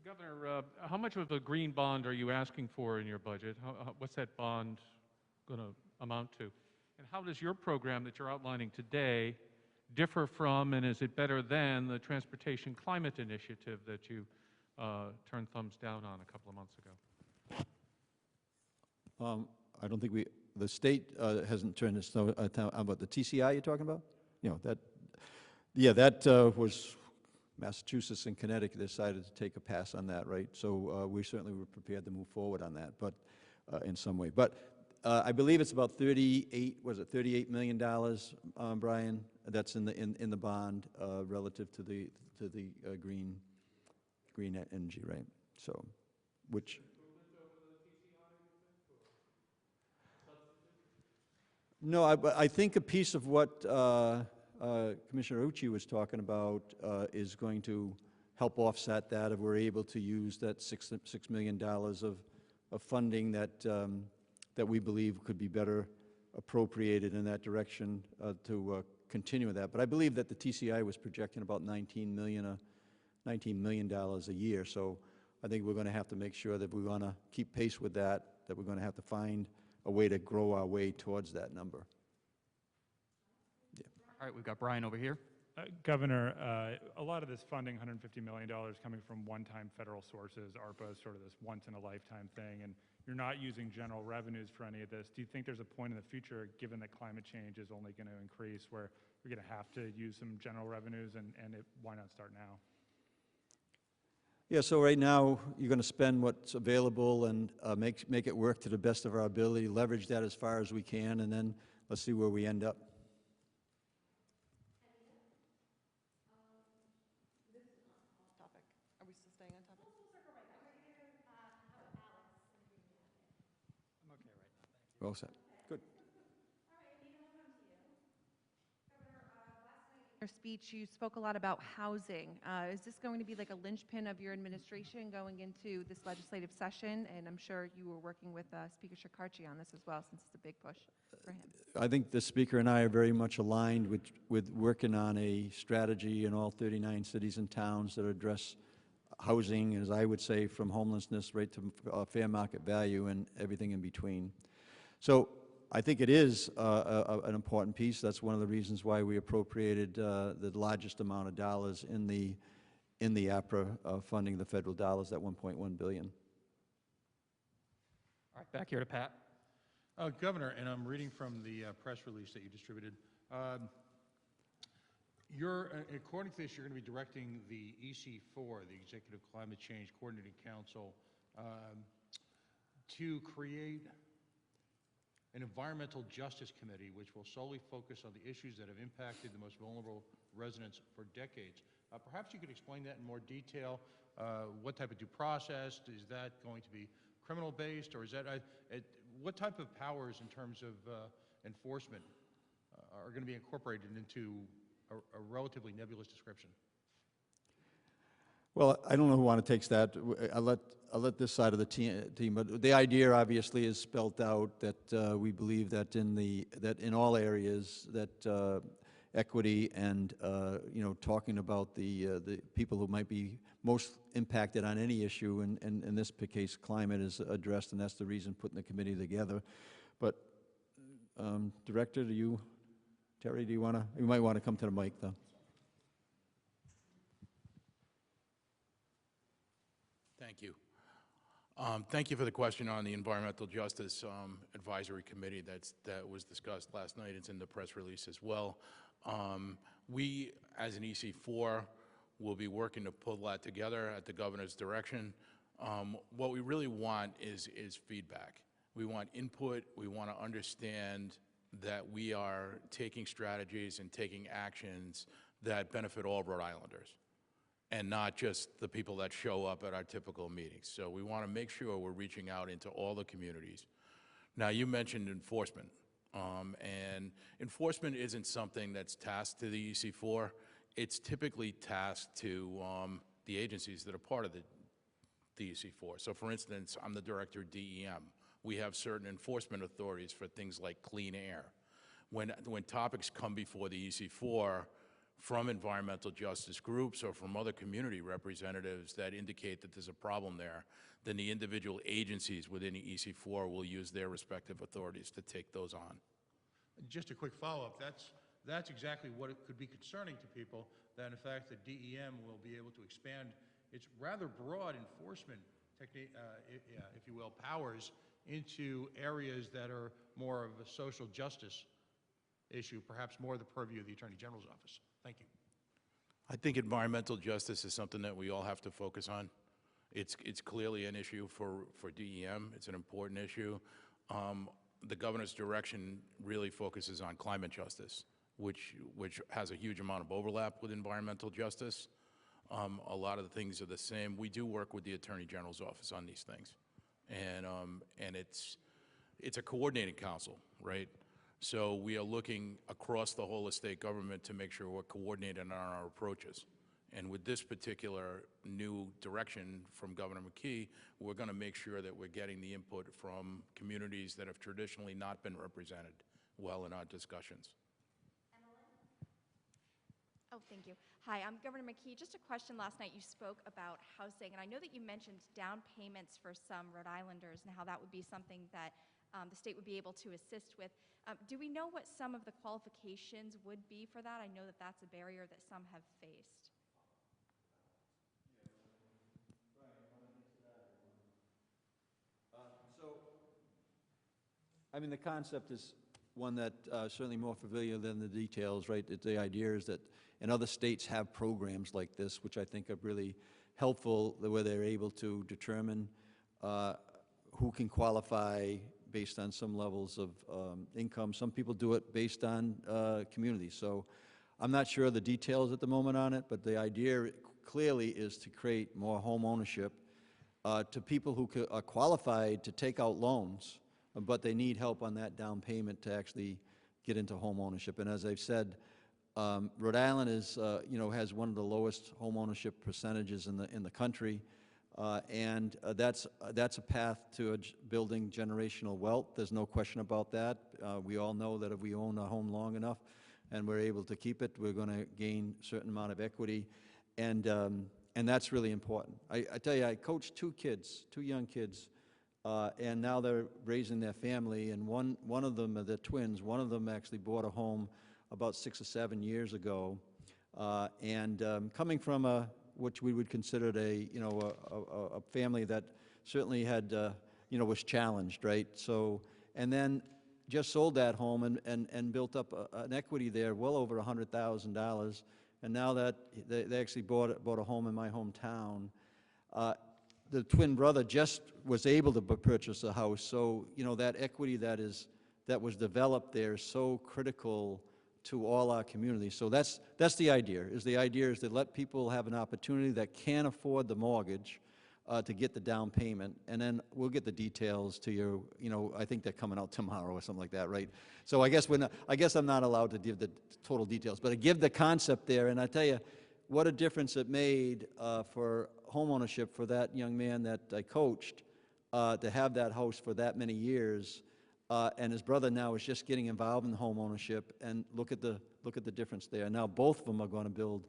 Governor, how much of a green bond are you asking for in your budget? What's that bond going to amount to? And how does your program that you're outlining today differ from, and is it better than, the Transportation Climate Initiative that you turned thumbs down on a couple of months ago? I don't think the state hasn't turned its down about the TCI you're talking about? You know, that was Massachusetts and Connecticut decided to take a pass on that, right? So we certainly were prepared to move forward on that, but in some way. But I believe it's about $38 million, Brian? That's in the bond relative to the green energy, right? So, which. No, I think a piece of what Commissioner Ucci was talking about is going to help offset that if we're able to use that $6 million of funding that we believe could be better appropriated in that direction to continue with that. But I believe that the TCI was projecting about $19 million a year. So I think we're going to have to make sure that we want to keep pace with that we're going to have to find a way to grow our way towards that number. Yeah. All right, we've got Brian over here. Governor, a lot of this funding, $150 million, coming from one-time federal sources. ARPA is sort of this once-in-a-lifetime thing, and you're not using general revenues for any of this. Do you think there's a point in the future, given that climate change is only going to increase, where you're going to have to use some general revenues, and why not start now? Yeah, so right now, you're going to spend what's available and make it work to the best of our ability, leverage that as far as we can, and then let's see where we end up. This is off topic. Are we still staying on topic? I'm okay right now, thank you. Well said. Good. Your speech, you spoke a lot about housing. Is this going to be like a linchpin of your administration going into this legislative session? And I'm sure you were working with Speaker Shekarchi on this as well, since it's a big push for him. I think the Speaker and I are very much aligned with working on a strategy in all 39 cities and towns that address housing, as I would say, from homelessness right to fair market value and everything in between. So I think it is an important piece. That's one of the reasons why we appropriated the largest amount of dollars in the APRA funding, the federal dollars, that $1.1 billion. All right, back here to Pat. Governor, and I'm reading from the press release that you distributed. According to this, you're going to be directing the EC4, the Executive Climate Change Coordinating Council, to create an environmental justice committee which will solely focus on the issues that have impacted the most vulnerable residents for decades. Perhaps you could explain that in more detail. What type of due process? Is that going to be criminal-based, or is that what type of powers in terms of enforcement are going to be incorporated into a relatively nebulous description? Well, I don't know who takes that. I'll let this side of the team. But the idea, obviously, is spelled out that we believe that in all areas that equity and talking about the people who might be most impacted on any issue, and in this case, climate is addressed, and that's the reason putting the committee together. But Director, Terry, you might want to come to the mic though. Thank you. Thank you for the question on the Environmental Justice Advisory Committee that was discussed last night. It's in the press release as well. We, as an EC4, will be working to pull that together at the governor's direction. What we really want is feedback. We want input. We want to understand that we are taking strategies and taking actions that benefit all Rhode Islanders, and not just the people that show up at our typical meetings. So we want to make sure we're reaching out into all the communities. Now, you mentioned enforcement, and enforcement isn't something that's tasked to the EC4. It's typically tasked to the agencies that are part of the EC4. So for instance, I'm the director of DEM. We have certain enforcement authorities for things like clean air. When topics come before the EC4, from environmental justice groups or from other community representatives that indicate that there's a problem there, then the individual agencies within the EC4 will use their respective authorities to take those on. Just a quick follow-up. That's exactly what it could be concerning to people, that in fact the DEM will be able to expand its rather broad enforcement technique, if you will, powers into areas that are more of a social justice issue, perhaps more the purview of the Attorney General's office. Thank you. I think environmental justice is something that we all have to focus on. It's clearly an issue for DEM. It's an important issue. The governor's direction really focuses on climate justice, which has a huge amount of overlap with environmental justice. A lot of the things are the same. We do work with the Attorney General's office on these things, and it's a coordinating council, right? So we are looking across the whole of state government to make sure we're coordinated on our approaches. And with this particular new direction from Governor McKee, we're going to make sure that we're getting the input from communities that have traditionally not been represented well in our discussions. Oh, thank you. Hi, I'm Governor McKee. Just a question. Last night you spoke about housing, and I know that you mentioned down payments for some Rhode Islanders and how that would be something that the state would be able to assist with. Do we know what some of the qualifications would be for that? I know that that's a barrier that some have faced. I mean, the concept is one that certainly more familiar than the details, right? The idea is that, and other states have programs like this, which I think are really helpful, where they're able to determine who can qualify based on some levels of income. Some people do it based on community. So I'm not sure of the details at the moment on it, but the idea clearly is to create more home ownership to people who are qualified to take out loans, but they need help on that down payment to actually get into home ownership. And as I've said, Rhode Island is, has one of the lowest home ownership percentages in the country, and that's a path to building generational wealth. There's no question about that. We all know that if we own a home long enough and we're able to keep it, we're going to gain a certain amount of equity, and that's really important. I tell you, I coached two young kids. And now they're raising their family, and one of them, they're twins, one of them actually bought a home about 6 or 7 years ago, and coming from which we would consider a family that certainly had, was challenged, right? So, and then just sold that home and built up an equity there well over $100,000, and now that they actually bought a home in my hometown. The twin brother just was able to purchase a house, so that equity that was developed there is so critical to all our communities. So that's the idea. The idea is to let people have an opportunity that can't afford the mortgage to get the down payment, and then we'll get the details to you. I think they're coming out tomorrow or something like that, right? So I guess I'm not allowed to give the total details, but I give the concept there, and I tell you what a difference it made for homeownership for that young man that I coached, to have that house for that many years, and his brother now is just getting involved in homeownership, and look at the difference there. Now both of them are going to build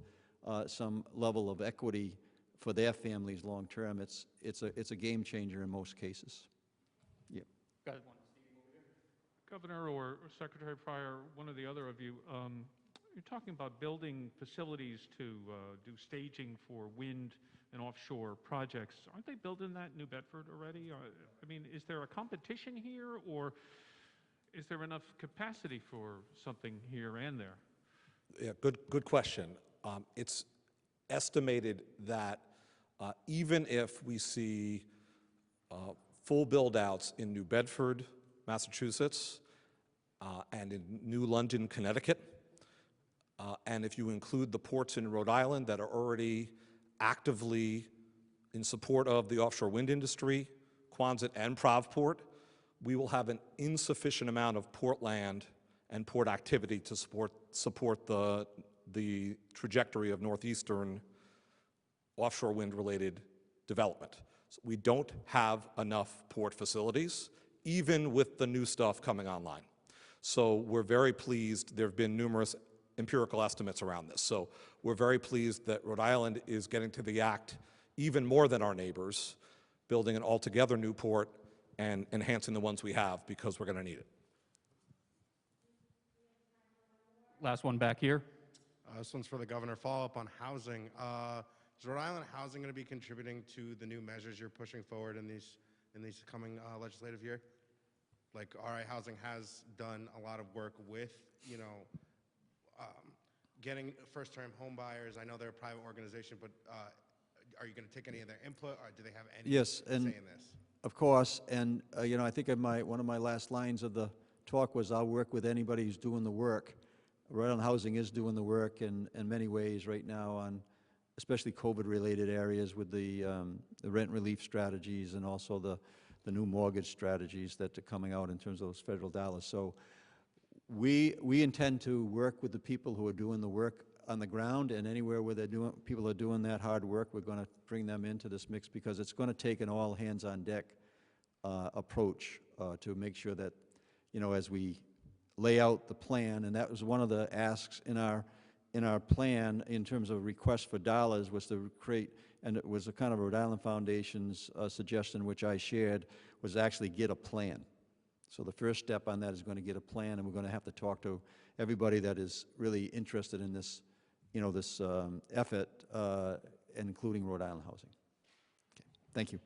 some level of equity for their families long term. It's a game changer in most cases. Yeah. Got one. Governor or Secretary Pryor, one or the other of you, you're talking about building facilities to do staging for wind and offshore projects. Aren't they building that in New Bedford already? I mean, is there a competition here, or is there enough capacity for something here and there? Yeah, good question. It's estimated that even if we see full build-outs in New Bedford, Massachusetts, and in New London, Connecticut, and if you include the ports in Rhode Island that are already actively in support of the offshore wind industry, Quonset and Provport, we will have an insufficient amount of port land and port activity to support the trajectory of northeastern offshore wind-related development. So we don't have enough port facilities, even with the new stuff coming online. So we're very pleased. There have been numerous empirical estimates around this. So we're very pleased that Rhode Island is getting to the act even more than our neighbors, building an altogether new port and enhancing the ones we have because we're going to need it. Last one back here. This one's for the governor. Follow up on housing. Is Rhode Island Housing going to be contributing to the new measures you're pushing forward in these coming legislative year? Like RI Housing has done a lot of work with, getting first-time home buyers. I know they're a private organization, but are you going to take any of their input, or do they have any say in this? Of course, and I think one of my last lines of the talk was, I'll work with anybody who's doing the work. Rhode Island Housing is doing the work in many ways right now on especially COVID-related areas with the rent relief strategies and also the new mortgage strategies that are coming out in terms of those federal dollars. So we intend to work with the people who are doing the work on the ground, and anywhere where people are doing that hard work, we're going to bring them into this mix, because it's going to take an all hands on deck approach to make sure that, as we lay out the plan, and that was one of the asks in our plan in terms of request for dollars, was to create, and it was a kind of Rhode Island Foundation's suggestion, which I shared, was actually get a plan. So the first step on that is going to get a plan, and we're going to have to talk to everybody that is really interested in this, this effort, including Rhode Island Housing. Okay. Thank you.